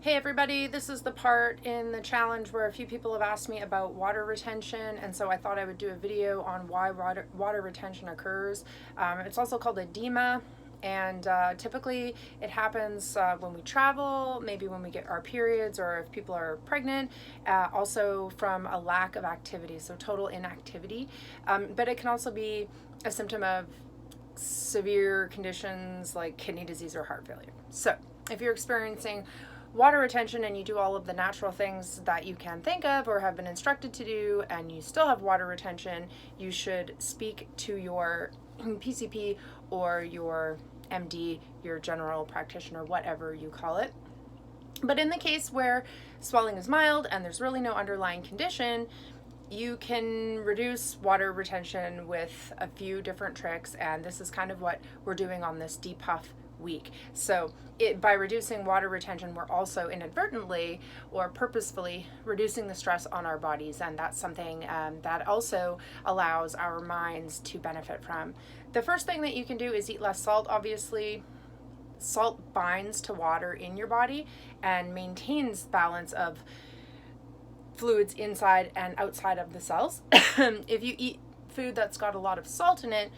Hey everybody, this is the part in the challenge where a few people have asked me about water retention, and so I thought I would do a video on why water retention occurs. It's also called edema, and typically it happens when we travel, maybe when we get our periods, or if people are pregnant, also from a lack of activity, so total inactivity. But it can also be a symptom of severe conditions like kidney disease or heart failure. So if you're experiencing water retention and you do all of the natural things that you can think of or have been instructed to do and you still have water retention, you should speak to your PCP or your MD, your general practitioner, whatever you call it. But in the case where swelling is mild and there's really no underlying condition, you can reduce water retention with a few different tricks, and this is kind of what we're doing on this depuff week. So by reducing water retention, we're also inadvertently or purposefully reducing the stress on our bodies, and that's something that also allows our minds to benefit from. The first thing that you can do is eat less salt. Obviously, salt binds to water in your body and maintains balance of fluids inside and outside of the cells. If you eat food that's got a lot of salt in it,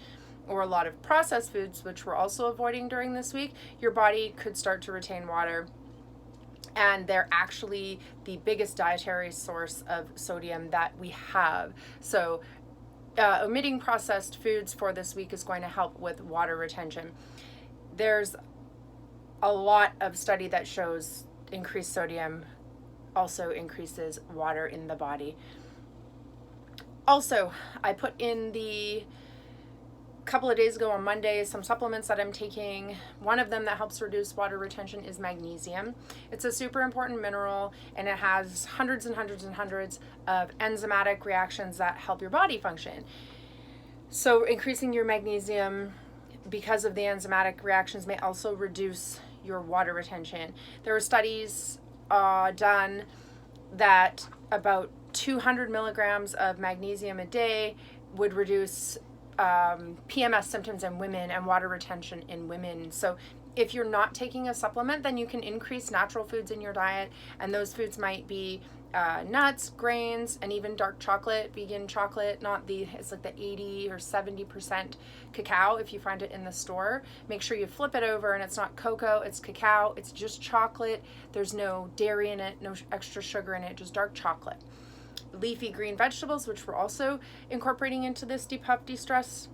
or a lot of processed foods, which we're also avoiding during this week, your body could start to retain water, and they're actually the biggest dietary source of sodium that we have. So omitting processed foods for this week is going to help with water retention. There's a lot of study that shows increased sodium also increases water in the body. Also, I put in the couple of days ago on Monday some supplements that I'm taking. One of them that helps reduce water retention is magnesium. It's a super important mineral, and it has hundreds and hundreds and hundreds of enzymatic reactions that help your body function. So increasing your magnesium because of the enzymatic reactions may also reduce your water retention. There are studies done that about 200 milligrams of magnesium a day would reduce PMS symptoms in women and water retention in women. So if you're not taking a supplement, then you can increase natural foods in your diet, and those foods might be nuts, grains, and even dark chocolate, vegan chocolate, it's like the 80 or 70% cacao if you find it in the store. Make sure you flip it over and it's not cocoa, it's cacao, it's just chocolate. There's no dairy in it, no extra sugar in it, just dark chocolate. Leafy green vegetables, which we're also incorporating into this depuff de-stress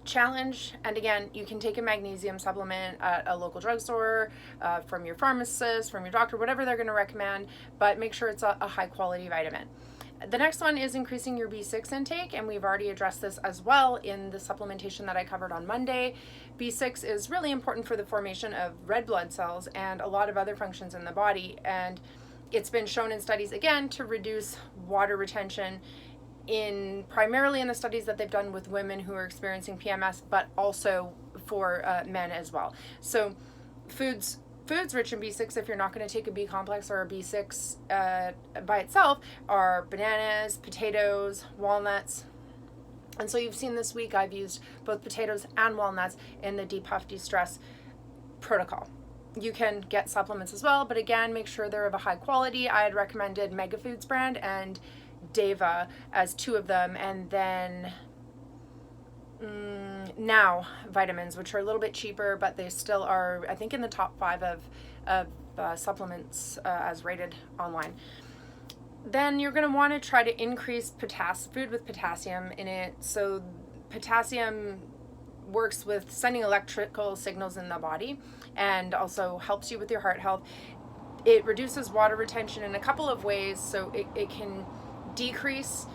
challenge. And again, you can take a magnesium supplement at a local drugstore, from your pharmacist, from your doctor, whatever they're going to recommend, but make sure it's a high quality vitamin. The next one is increasing your B6 intake, and we've already addressed this as well in the supplementation that I covered on Monday. B6 is really important for the formation of red blood cells and a lot of other functions in the body, and it's been shown in studies, again, to reduce water retention primarily in the studies that they've done with women who are experiencing PMS, but also for men as well. So foods rich in B6, if you're not going to take a B complex or a B6 by itself, are bananas, potatoes, walnuts. And so you've seen this week I've used both potatoes and walnuts in the depuff de-stress protocol. You can get supplements as well, but again, make sure they're of a high quality. I had recommended Mega Foods brand and Deva as two of them, and then Now vitamins, which are a little bit cheaper, but they still are, I think, in the top 5 of supplements as rated online. Then you're going to want to try to increase food with potassium in it. So potassium works with sending electrical signals in the body and also helps you with your heart health. It reduces water retention in a couple of ways. So it can decrease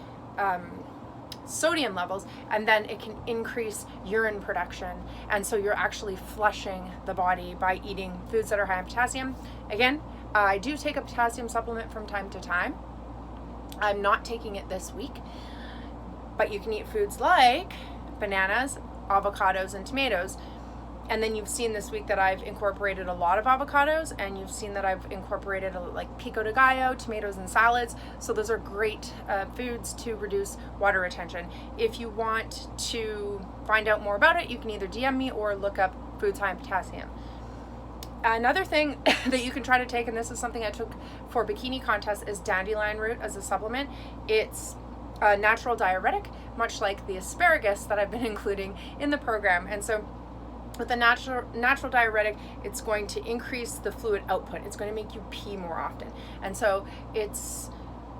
sodium levels, and then it can increase urine production. And so you're actually flushing the body by eating foods that are high in potassium. Again, I do take a potassium supplement from time to time. I'm not taking it this week, but you can eat foods like bananas, avocados, and tomatoes. And then you've seen this week that I've incorporated a lot of avocados, and you've seen that I've incorporated like pico de gallo, tomatoes, and salads. So those are great foods to reduce water retention. If you want to find out more about it, you can either DM me or look up foods high in potassium. Another thing that you can try to take, and this is something I took for bikini contest, is dandelion root as a supplement. It's a natural diuretic, much like the asparagus that I've been including in the program. And so with the natural diuretic, it's going to increase the fluid output. It's going to make you pee more often. And so it's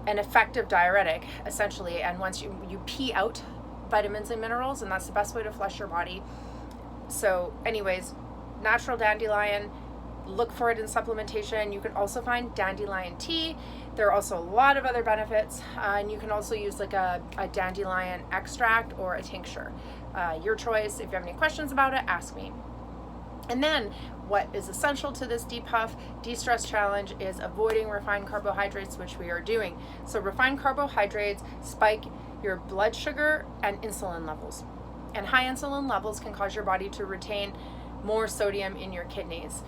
an effective diuretic, essentially. And once you pee out vitamins and minerals, and that's the best way to flush your body. So anyways, natural dandelion, look for it in supplementation. You can also find dandelion tea. There are also a lot of other benefits, and you can also use like a dandelion extract or a tincture. Your choice. If you have any questions about it, ask me. And then what is essential to this depuff de-stress challenge is avoiding refined carbohydrates, which we are doing. So refined carbohydrates spike your blood sugar and insulin levels. And high insulin levels can cause your body to retain more sodium in your kidneys,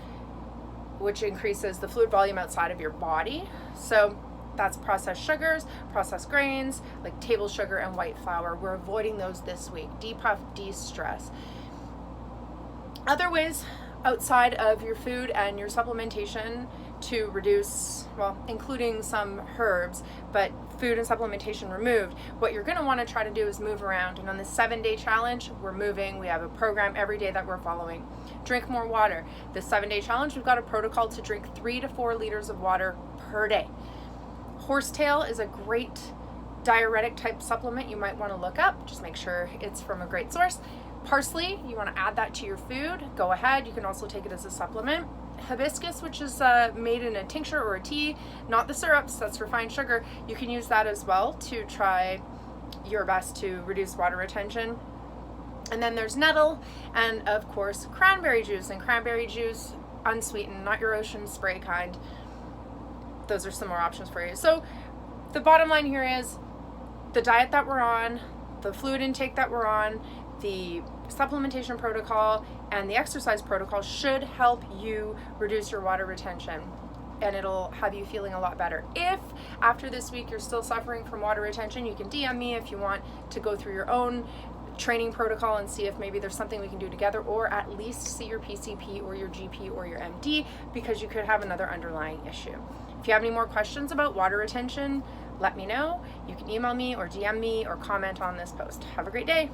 which increases the fluid volume outside of your body. So that's processed sugars, processed grains, like table sugar and white flour. We're avoiding those this week. Depuff de-stress. Other ways outside of your food and your supplementation to reduce, well, including some herbs, but food and supplementation removed, what you're going to want to try to do is move around. And on the 7-day challenge, we're moving. We have a program every day that we're following. Drink more water. The 7-day challenge, we've got a protocol to drink 3 to 4 liters of water per day. Horsetail is a great diuretic type supplement you might want to look up. Just make sure it's from a great source. Parsley, you want to add that to your food, go ahead. You can also take it as a supplement. Hibiscus, which is made in a tincture or a tea, not the syrups, that's refined sugar. You can use that as well to try your best to reduce water retention. And then there's nettle, and of course cranberry juice, and cranberry juice unsweetened, not your ocean spray kind. Those are some more options for you. So the bottom line here is the diet that we're on, the fluid intake that we're on, the supplementation protocol, and the exercise protocol should help you reduce your water retention, and it'll have you feeling a lot better. If after this week you're still suffering from water retention, you can DM me if you want to go through your own training protocol and see if maybe there's something we can do together, or at least see your PCP or your GP or your MD, because you could have another underlying issue. If you have any more questions about water retention, let me know. You can email me or DM me or comment on this post. Have a great day.